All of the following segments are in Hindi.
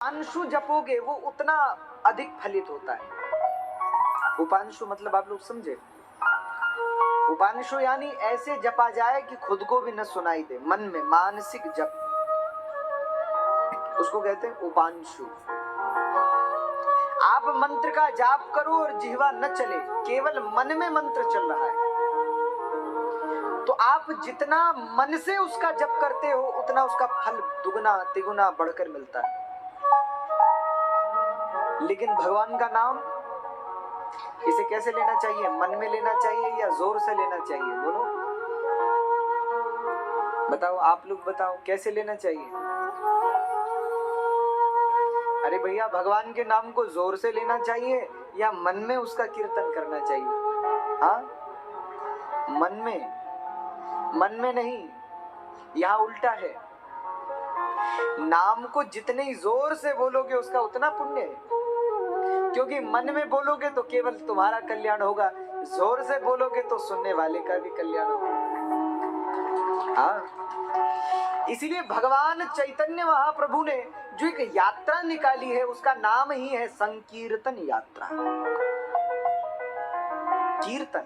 उपांशु जपोगे वो उतना अधिक फलित होता है। उपांशु मतलब आप लोग समझे, उपांशु यानी ऐसे जपा जाए कि खुद को भी न सुनाई दे, मन में मानसिक जप, उसको कहते हैं उपांशु। आप मंत्र का जाप करो और जिह्वा न चले, केवल मन में मंत्र चल रहा है, तो आप जितना मन से उसका जप करते हो उतना उसका फल दुगना तिगुना बढ़कर मिलता है। लेकिन भगवान का नाम इसे कैसे लेना चाहिए? मन में लेना चाहिए या जोर से लेना चाहिए? बोलो, बताओ, आप लोग बताओ, कैसे लेना चाहिए? अरे भैया, भगवान के नाम को जोर से लेना चाहिए या मन में उसका कीर्तन करना चाहिए? हाँ, मन में नहीं, यहाँ उल्टा है। नाम को जितने जोर से बोलोगे उसका उतना पुण्य है, क्योंकि मन में बोलोगे तो केवल तुम्हारा कल्याण होगा, जोर से बोलोगे तो सुनने वाले का भी कल्याण होगा। हाँ, इसीलिए भगवान चैतन्य महाप्रभु ने जो एक यात्रा निकाली है उसका नाम ही है संकीर्तन यात्रा। कीर्तन।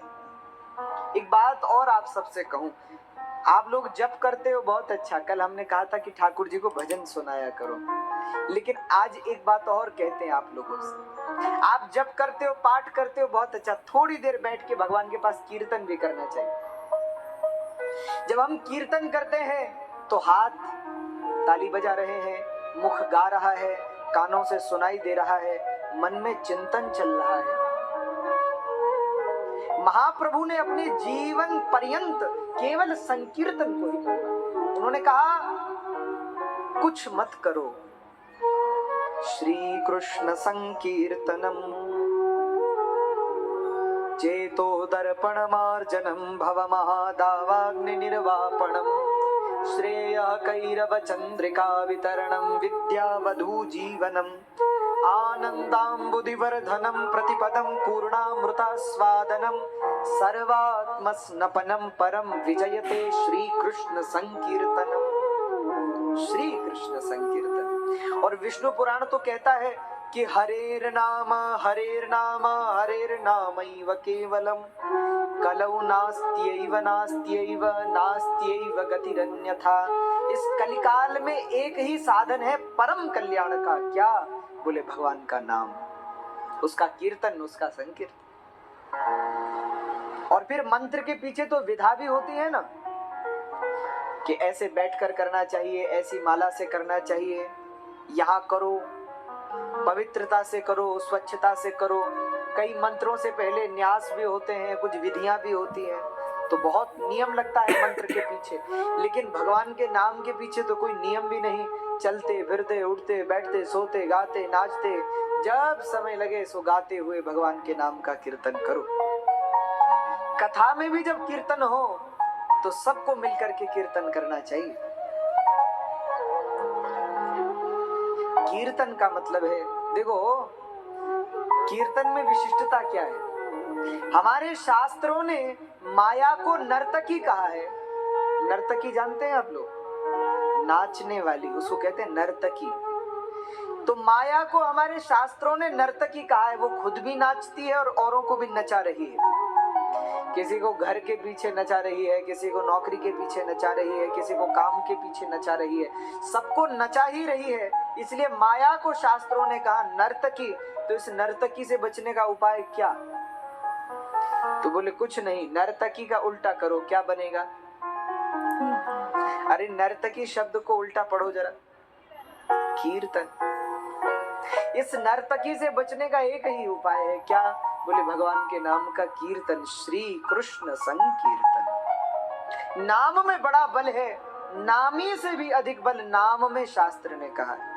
एक बात और आप सबसे कहूं, आप लोग जप करते हो बहुत अच्छा, कल हमने कहा था कि ठाकुर जी को भजन सुनाया करो, लेकिन आज एक बात और कहते हैं आप लोगों से, आप जप करते हो, पाठ करते हो बहुत अच्छा, थोड़ी देर बैठ के भगवान के पास कीर्तन भी करना चाहिए। जब हम कीर्तन करते हैं तो हाथ ताली बजा रहे हैं, मुख गा रहा है, कानों से सुनाई दे रहा है, मन में चिंतन चल रहा है। महाप्रभु ने अपने जीवन पर्यंत केवल संकीर्तन को ही कहा। उन्होंने कहा कुछ मत करो, श्री कृष्ण संकीर्तनम चेतो दर्पण मार्जनम भव महादावाग्नि निर्वापणम श्रेय कैरव चंद्रिका वितरणम विद्यावधू जीवनम आनंदाम्बुधिवर्धनम प्रतिपदम पूर्णामृतास्वादनम सर्वात्मस्नपनम परम विजयते श्री कृष्ण संकीर्तनम। श्री कृष्ण संकीर्तन। और विष्णु पुराण तो कहता है कि हरेर नाम नामैव केवलम कलौ नास्त्यैव नास्त्यैव नास्त्यैव गतिरन्यथा। इस कलिकाल में एक ही साधन है परम कल्याण का, क्या? बोले भगवान का नाम, उसका कीर्तन, उसका संकीर्तन। और फिर मंत्र के पीछे तो विधा भी होती है ना, कि ऐसे बैठकर करना चाहिए, ऐसी माला से करना चाहिए, यहाँ करो, पवित्रता से करो, स्वच्छता से करो। कई मंत्रों से पहले न्यास भी होते हैं, कुछ विधियां भी होती हैं, तो बहुत नियम लगता है मंत्र के पीछे। लेकिन भगवान के नाम के पीछे तो कोई नियम भी नहीं, चलते फिरते उठते बैठते सोते गाते नाचते, जब समय लगे सो गाते हुए भगवान के नाम का कीर्तन करो। कथा में भी जब कीर्तन हो तो सबको मिलकर के कीर्तन करना चाहिए। कीर्तन का मतलब है, देखो कीर्तन में विशिष्टता क्या है? हमारे शास्त्रों ने माया को नर्तकी कहा है। नर्तकी जानते हैं आप लोग? नाचने वाली, उसको कहते हैं नर्तकी। तो माया को हमारे शास्त्रों ने नर्तकी कहा है। वो खुद भी नाचती है और औरों को भी नचा रही है। किसी को घर के पीछे नचा रही है, किसी को नौकरी के पीछे नचा रही है, किसी को काम के पीछे नचा रही है, सबको नचा ही रही है। इसलिए माया को शास्त्रों ने कहा नर्तकी। तो इस नर्तकी से बचने का उपाय क्या? तो बोले कुछ नहीं, नर्तकी का उल्टा करो, क्या बनेगा? अरे नर्तकी शब्द को उल्टा पढ़ो जरा, कीर्तन। इस नर्तकी से बचने का एक ही उपाय है, क्या? बोले भगवान के नाम का कीर्तन, श्री कृष्ण संकीर्तन। नाम में बड़ा बल है, नामी से भी अधिक बल नाम में शास्त्र ने कहा है।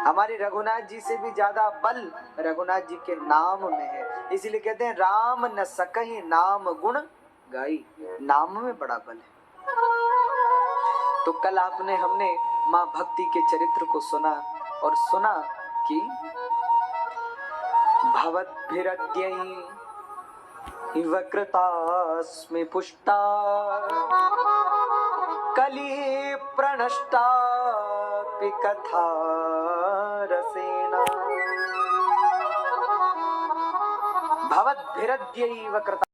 हमारे रघुनाथ जी से भी ज्यादा बल रघुनाथ जी के नाम में है। इसीलिए कहते हैं राम न सकहि नाम गुण गाई, नाम में बड़ा बल है। तो कल हमने माँ भक्ति के चरित्र को सुना और सुना कि भवद्भिरद्यै वक्रतास्मि पुष्टा कली प्रणष्टा कथा रसेन भवद्भिरद्यैव कृता